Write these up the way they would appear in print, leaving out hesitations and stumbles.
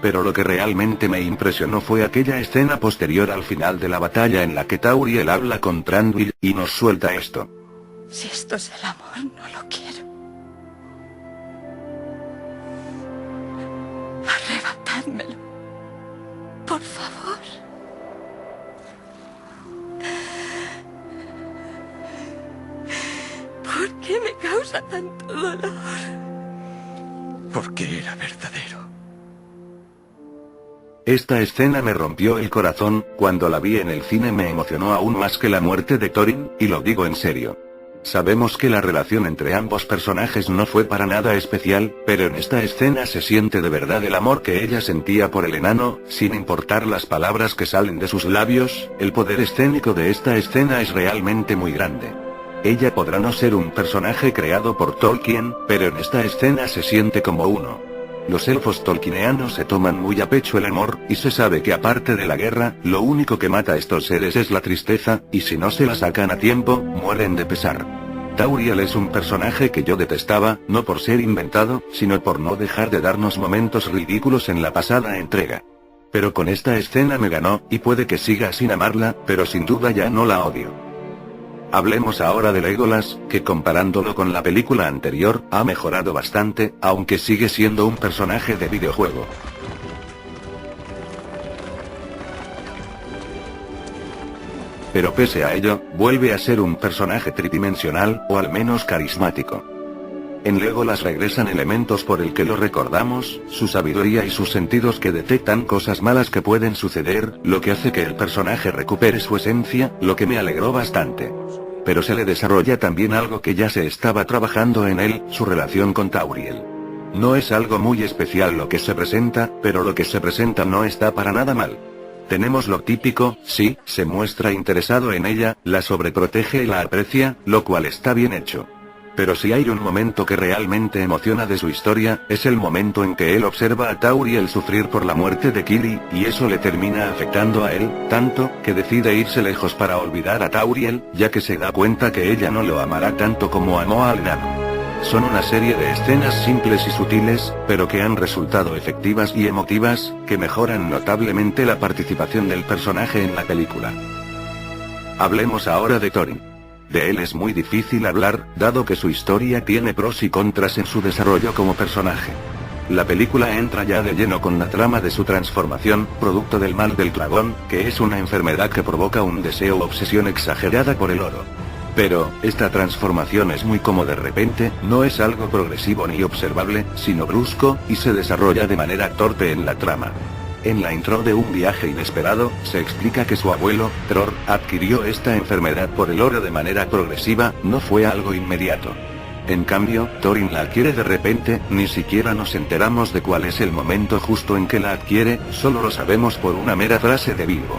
Pero lo que realmente me impresionó fue aquella escena posterior al final de la batalla en la que Tauriel habla con Thranduil, y nos suelta esto. Si esto es el amor, no lo quiero. Arrebatádmelo. Por favor. ¿Por qué me causa tanto dolor? Porque era verdadero. Esta escena me rompió el corazón, cuando la vi en el cine me emocionó aún más que la muerte de Thorin, y lo digo en serio. Sabemos que la relación entre ambos personajes no fue para nada especial, pero en esta escena se siente de verdad el amor que ella sentía por el enano, sin importar las palabras que salen de sus labios. El poder escénico de esta escena es realmente muy grande. Ella podrá no ser un personaje creado por Tolkien, pero en esta escena se siente como uno. Los elfos tolkieneanos se toman muy a pecho el amor, y se sabe que aparte de la guerra, lo único que mata a estos seres es la tristeza, y si no se la sacan a tiempo, mueren de pesar. Tauriel es un personaje que yo detestaba, no por ser inventado, sino por no dejar de darnos momentos ridículos en la pasada entrega. Pero con esta escena me ganó, y puede que siga sin amarla, pero sin duda ya no la odio. Hablemos ahora de Legolas, que comparándolo con la película anterior, ha mejorado bastante, aunque sigue siendo un personaje de videojuego. Pero pese a ello, vuelve a ser un personaje tridimensional, o al menos carismático. En Legolas regresan elementos por el que lo recordamos, su sabiduría y sus sentidos que detectan cosas malas que pueden suceder, lo que hace que el personaje recupere su esencia, lo que me alegró bastante. Pero se le desarrolla también algo que ya se estaba trabajando en él, su relación con Tauriel. No es algo muy especial lo que se presenta, pero lo que se presenta no está para nada mal. Tenemos lo típico, sí, se muestra interesado en ella, la sobreprotege y la aprecia, lo cual está bien hecho. Pero si hay un momento que realmente emociona de su historia, es el momento en que él observa a Tauriel sufrir por la muerte de Kili, y eso le termina afectando a él, tanto, que decide irse lejos para olvidar a Tauriel, ya que se da cuenta que ella no lo amará tanto como amó al enano. Son una serie de escenas simples y sutiles, pero que han resultado efectivas y emotivas, que mejoran notablemente la participación del personaje en la película. Hablemos ahora de Thorin. De él es muy difícil hablar, dado que su historia tiene pros y contras en su desarrollo como personaje. La película entra ya de lleno con la trama de su transformación, producto del mal del dragón, que es una enfermedad que provoca un deseo o obsesión exagerada por el oro. Pero, esta transformación es muy como de repente, no es algo progresivo ni observable, sino brusco, y se desarrolla de manera torpe en la trama. En la intro de Un viaje inesperado, se explica que su abuelo, Tror, adquirió esta enfermedad por el oro de manera progresiva, no fue algo inmediato. En cambio, Thorin la adquiere de repente, ni siquiera nos enteramos de cuál es el momento justo en que la adquiere, solo lo sabemos por una mera frase de Bilbo.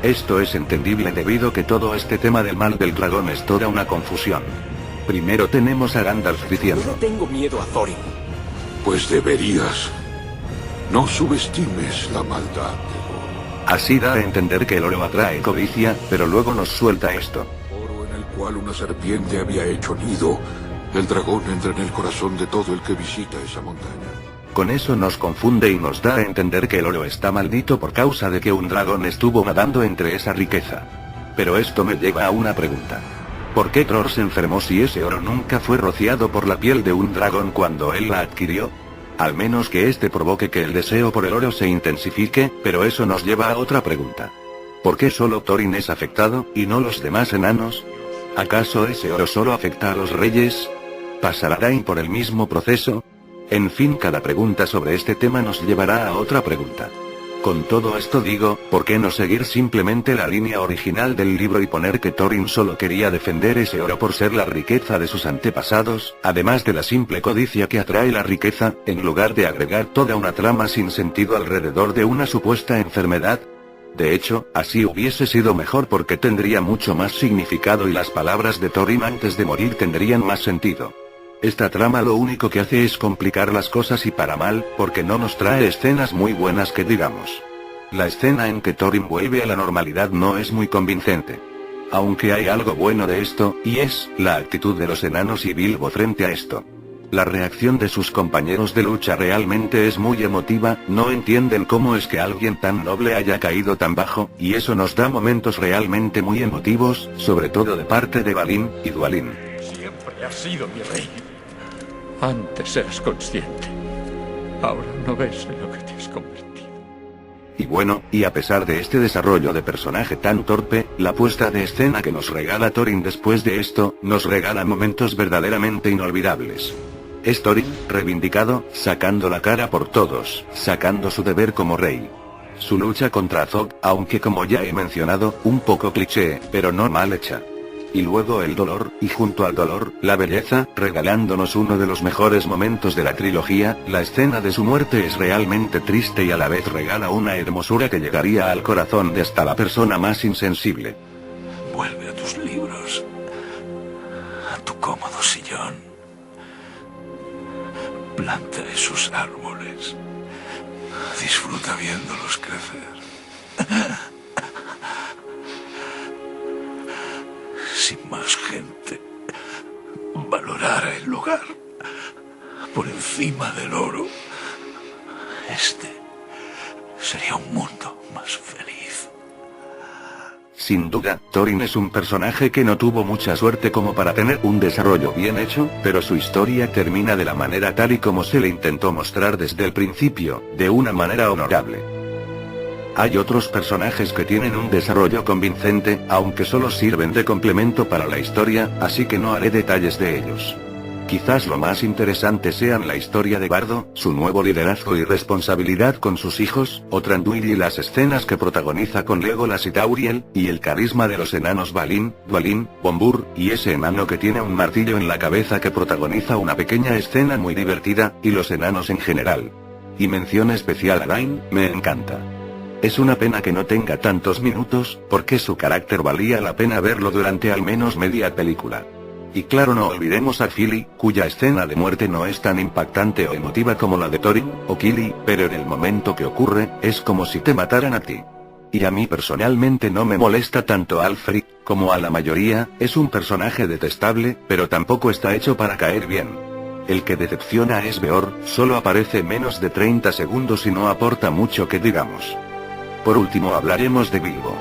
Esto es entendible debido que todo este tema del mal del dragón es toda una confusión. Primero tenemos a Gandalf diciendo: "No tengo miedo a Thorin". Pues deberías. No subestimes la maldad. Así da a entender que el oro atrae codicia, pero luego nos suelta esto. Oro en el cual una serpiente había hecho nido. El dragón entra en el corazón de todo el que visita esa montaña. Con eso nos confunde y nos da a entender que el oro está maldito por causa de que un dragón estuvo nadando entre esa riqueza. Pero esto me lleva a una pregunta. ¿Por qué Tror se enfermó si ese oro nunca fue rociado por la piel de un dragón cuando él la adquirió? Al menos que este provoque que el deseo por el oro se intensifique, pero eso nos lleva a otra pregunta. ¿Por qué solo Thorin es afectado, y no los demás enanos? ¿Acaso ese oro solo afecta a los reyes? ¿Pasará Dain por el mismo proceso? En fin, cada pregunta sobre este tema nos llevará a otra pregunta. Con todo esto digo, ¿por qué no seguir simplemente la línea original del libro y poner que Thorin solo quería defender ese oro por ser la riqueza de sus antepasados, además de la simple codicia que atrae la riqueza, en lugar de agregar toda una trama sin sentido alrededor de una supuesta enfermedad? De hecho, así hubiese sido mejor porque tendría mucho más significado y las palabras de Thorin antes de morir tendrían más sentido. Esta trama lo único que hace es complicar las cosas y para mal, porque no nos trae escenas muy buenas que digamos. La escena en que Thorin vuelve a la normalidad no es muy convincente. Aunque hay algo bueno de esto, y es la actitud de los enanos y Bilbo frente a esto. La reacción de sus compañeros de lucha realmente es muy emotiva, no entienden cómo es que alguien tan noble haya caído tan bajo, y eso nos da momentos realmente muy emotivos, sobre todo de parte de Balin y Dwalin. Siempre has sido mi rey. Antes eras consciente. Ahora no ves en lo que te has convertido. Y bueno, y a pesar de este desarrollo de personaje tan torpe, la puesta de escena que nos regala Thorin después de esto, nos regala momentos verdaderamente inolvidables. Es Thorin, reivindicado, sacando la cara por todos, sacando su deber como rey. Su lucha contra Azog, aunque como ya he mencionado, un poco cliché, pero no mal hecha. Y luego el dolor, y junto al dolor, la belleza, regalándonos uno de los mejores momentos de la trilogía. La escena de su muerte es realmente triste y a la vez regala una hermosura que llegaría al corazón de hasta la persona más insensible. Vuelve a tus libros, a tu cómodo sillón. Planta esos árboles. Disfruta viéndolos crecer. Si más gente valorara el lugar por encima del oro, este sería un mundo más feliz. Sin duda, Thorin es un personaje que no tuvo mucha suerte como para tener un desarrollo bien hecho, pero su historia termina de la manera tal y como se le intentó mostrar desde el principio, de una manera honorable. Hay otros personajes que tienen un desarrollo convincente, aunque solo sirven de complemento para la historia, así que no haré detalles de ellos. Quizás lo más interesante sean la historia de Bardo, su nuevo liderazgo y responsabilidad con sus hijos, Thranduil y las escenas que protagoniza con Legolas y Tauriel, y el carisma de los enanos Balin, Dwalin, Bombur, y ese enano que tiene un martillo en la cabeza que protagoniza una pequeña escena muy divertida, y los enanos en general. Y mención especial a Dain, me encanta. Es una pena que no tenga tantos minutos, porque su carácter valía la pena verlo durante al menos media película. Y claro, no olvidemos a Gilly, cuya escena de muerte no es tan impactante o emotiva como la de Thorin o Gilly, pero en el momento que ocurre, es como si te mataran a ti. Y a mí personalmente no me molesta tanto Alfric, como a la mayoría, es un personaje detestable, pero tampoco está hecho para caer bien. El que decepciona es Beor, solo aparece menos de 30 segundos y no aporta mucho que digamos. Por último hablaremos de Bilbo.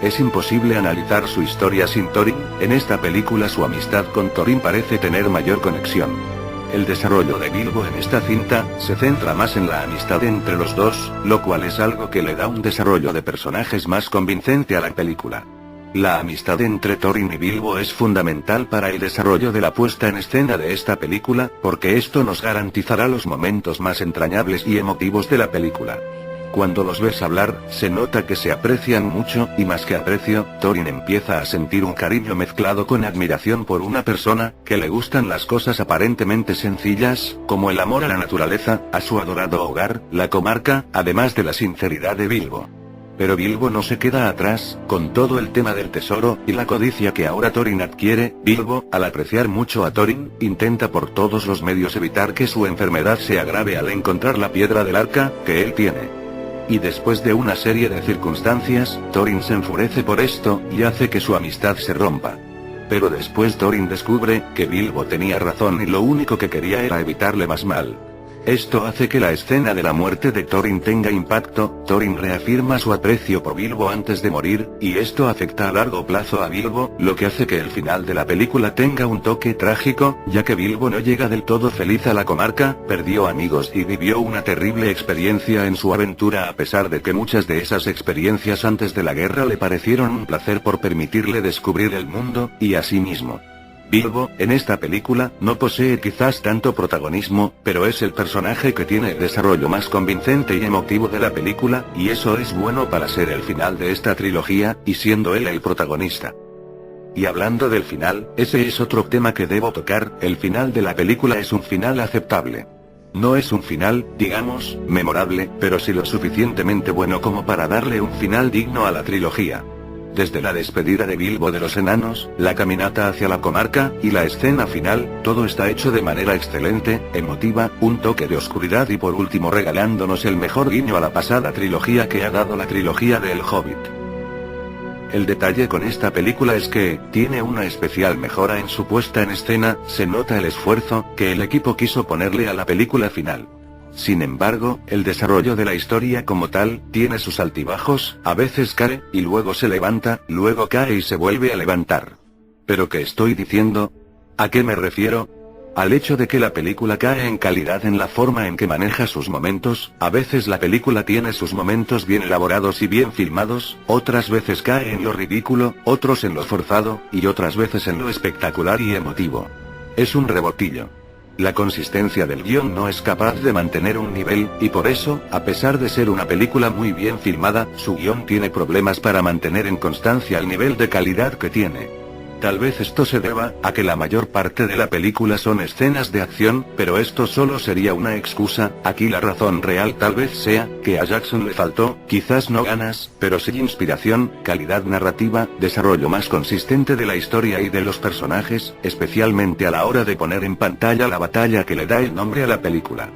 Es imposible analizar su historia sin Thorin. En esta película su amistad con Thorin parece tener mayor conexión. El desarrollo de Bilbo en esta cinta se centra más en la amistad entre los dos, lo cual es algo que le da un desarrollo de personajes más convincente a la película. La amistad entre Thorin y Bilbo es fundamental para el desarrollo de la puesta en escena de esta película, porque esto nos garantizará los momentos más entrañables y emotivos de la película. Cuando los ves hablar, se nota que se aprecian mucho, y más que aprecio, Thorin empieza a sentir un cariño mezclado con admiración por una persona, que le gustan las cosas aparentemente sencillas, como el amor a la naturaleza, a su adorado hogar, la comarca, además de la sinceridad de Bilbo. Pero Bilbo no se queda atrás, con todo el tema del tesoro, y la codicia que ahora Thorin adquiere. Bilbo, al apreciar mucho a Thorin, intenta por todos los medios evitar que su enfermedad se agrave al encontrar la piedra del arca, que él tiene. Y después de una serie de circunstancias, Thorin se enfurece por esto, y hace que su amistad se rompa. Pero después Thorin descubre que Bilbo tenía razón y lo único que quería era evitarle más mal. Esto hace que la escena de la muerte de Thorin tenga impacto. Thorin reafirma su aprecio por Bilbo antes de morir, y esto afecta a largo plazo a Bilbo, lo que hace que el final de la película tenga un toque trágico, ya que Bilbo no llega del todo feliz a la comarca, perdió amigos y vivió una terrible experiencia en su aventura, a pesar de que muchas de esas experiencias antes de la guerra le parecieron un placer por permitirle descubrir el mundo, y a sí mismo. Bilbo, en esta película, no posee quizás tanto protagonismo, pero es el personaje que tiene el desarrollo más convincente y emotivo de la película, y eso es bueno para ser el final de esta trilogía, y siendo él el protagonista. Y hablando del final, ese es otro tema que debo tocar. El final de la película es un final aceptable. No es un final, digamos, memorable, pero sí lo suficientemente bueno como para darle un final digno a la trilogía. Desde la despedida de Bilbo de los enanos, la caminata hacia la comarca, y la escena final, todo está hecho de manera excelente, emotiva, un toque de oscuridad y por último regalándonos el mejor guiño a la pasada trilogía que ha dado la trilogía de El Hobbit. El detalle con esta película es que, tiene una especial mejora en su puesta en escena, se nota el esfuerzo que el equipo quiso ponerle a la película final. Sin embargo, el desarrollo de la historia como tal, tiene sus altibajos, a veces cae, y luego se levanta, luego cae y se vuelve a levantar. ¿Pero qué estoy diciendo? ¿A qué me refiero? Al hecho de que la película cae en calidad en la forma en que maneja sus momentos. A veces la película tiene sus momentos bien elaborados y bien filmados, otras veces cae en lo ridículo, otros en lo forzado, y otras veces en lo espectacular y emotivo. Es un rebotillo. La consistencia del guión no es capaz de mantener un nivel, y por eso, a pesar de ser una película muy bien filmada, su guión tiene problemas para mantener en constancia el nivel de calidad que tiene. Tal vez esto se deba a que la mayor parte de la película son escenas de acción, pero esto solo sería una excusa. Aquí la razón real tal vez sea que a Jackson le faltó, quizás no ganas, pero sí inspiración, calidad narrativa, desarrollo más consistente de la historia y de los personajes, especialmente a la hora de poner en pantalla la batalla que le da el nombre a la película.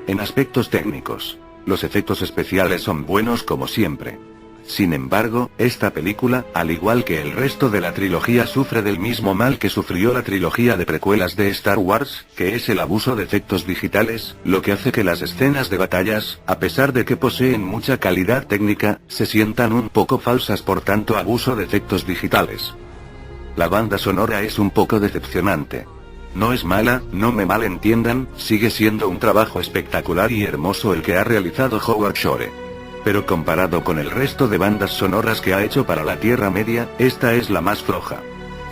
En aspectos técnicos, los efectos especiales son buenos como siempre. Sin embargo, esta película, al igual que el resto de la trilogía, sufre del mismo mal que sufrió la trilogía de precuelas de Star Wars, que es el abuso de efectos digitales, lo que hace que las escenas de batallas, a pesar de que poseen mucha calidad técnica, se sientan un poco falsas por tanto abuso de efectos digitales. La banda sonora es un poco decepcionante. No es mala, no me malentiendan, sigue siendo un trabajo espectacular y hermoso el que ha realizado Howard Shore. Pero comparado con el resto de bandas sonoras que ha hecho para la Tierra Media, esta es la más floja.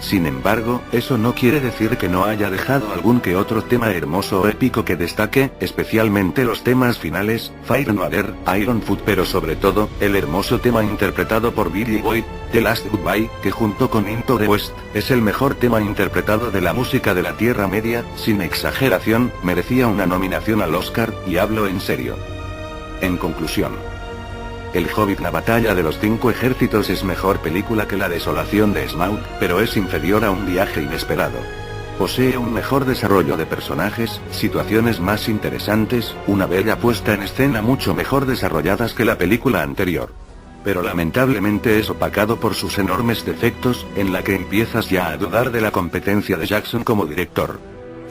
Sin embargo, eso no quiere decir que no haya dejado algún que otro tema hermoso o épico que destaque, especialmente los temas finales, Fire No Other, Iron Foot, pero sobre todo, el hermoso tema interpretado por Billy Boyd, The Last Goodbye, que junto con Into the West, es el mejor tema interpretado de la música de la Tierra Media. Sin exageración, merecía una nominación al Oscar, y hablo en serio. En conclusión, El Hobbit: La batalla de los 5 ejércitos es mejor película que La desolación de Smaug, pero es inferior a Un viaje inesperado. Posee un mejor desarrollo de personajes, situaciones más interesantes, una bella puesta en escena mucho mejor desarrolladas que la película anterior. Pero lamentablemente es opacado por sus enormes defectos, en la que empiezas ya a dudar de la competencia de Jackson como director.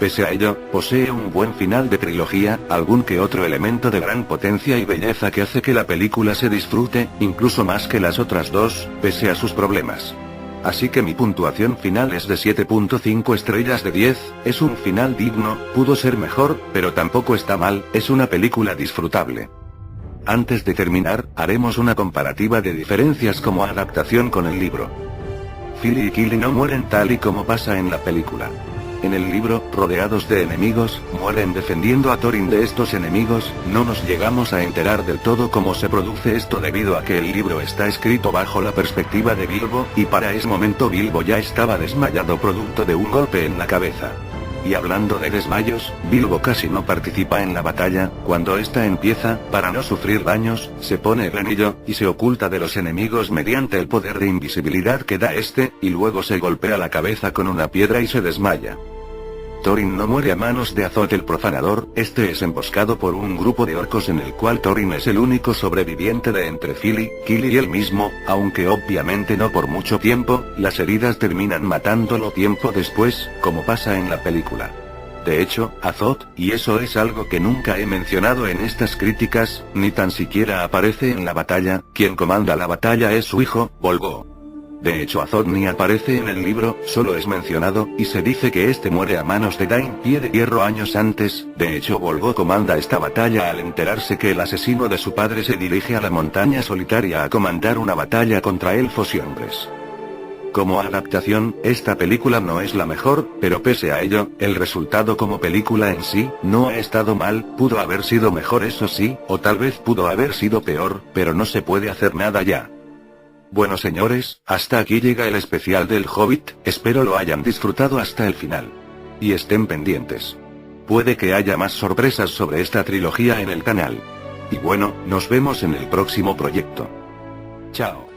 Pese a ello, posee un buen final de trilogía, algún que otro elemento de gran potencia y belleza que hace que la película se disfrute, incluso más que las otras dos, pese a sus problemas. Así que mi puntuación final es de 7.5 estrellas de 10, es un final digno, pudo ser mejor, pero tampoco está mal, es una película disfrutable. Antes de terminar, haremos una comparativa de diferencias como adaptación con el libro. Philly y Killy no mueren tal y como pasa en la película. En el libro, rodeados de enemigos, mueren defendiendo a Thorin de estos enemigos. No nos llegamos a enterar del todo cómo se produce esto debido a que el libro está escrito bajo la perspectiva de Bilbo, y para ese momento Bilbo ya estaba desmayado producto de un golpe en la cabeza. Y hablando de desmayos, Bilbo casi no participa en la batalla. Cuando esta empieza, para no sufrir daños, se pone el anillo, y se oculta de los enemigos mediante el poder de invisibilidad que da este, y luego se golpea la cabeza con una piedra y se desmaya. Thorin no muere a manos de Azot el Profanador, este es emboscado por un grupo de orcos en el cual Thorin es el único sobreviviente de entre Philly, Killy y él mismo, aunque obviamente no por mucho tiempo. Las heridas terminan matándolo tiempo después, como pasa en la película. De hecho, Azot, y eso es algo que nunca he mencionado en estas críticas, ni tan siquiera aparece en la batalla, quien comanda la batalla es su hijo, Bolgo. De hecho Azot ni aparece en el libro, solo es mencionado, y se dice que este muere a manos de Dain Pie de Hierro años antes. De hecho Bolgo comanda esta batalla al enterarse que el asesino de su padre se dirige a la montaña solitaria a comandar una batalla contra elfos y hombres. Como adaptación, esta película no es la mejor, pero pese a ello, el resultado como película en sí, no ha estado mal. Pudo haber sido mejor, eso sí, o tal vez pudo haber sido peor, pero no se puede hacer nada ya. Bueno señores, hasta aquí llega el especial del Hobbit, espero lo hayan disfrutado hasta el final. Y estén pendientes. Puede que haya más sorpresas sobre esta trilogía en el canal. Y bueno, nos vemos en el próximo proyecto. Chao.